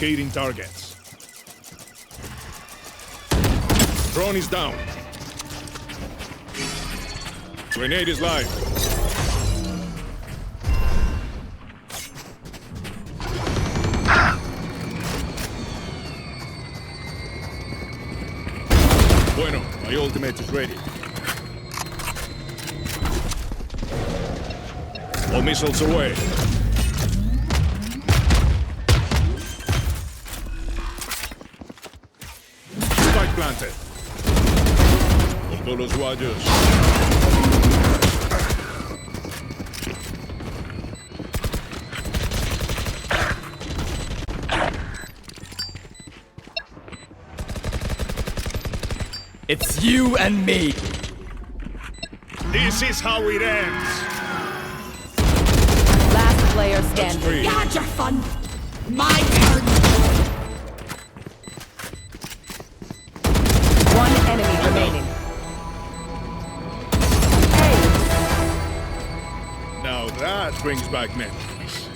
Locating targets. Drone is down. Grenade is live. Bueno, my ultimate is ready. All missiles away. Spike planted. Con todos los guayos. It's you and me. This is how it ends. Last player standing. Free. You had your fun. My turn. One enemy remaining. Hey, Now that brings back memories.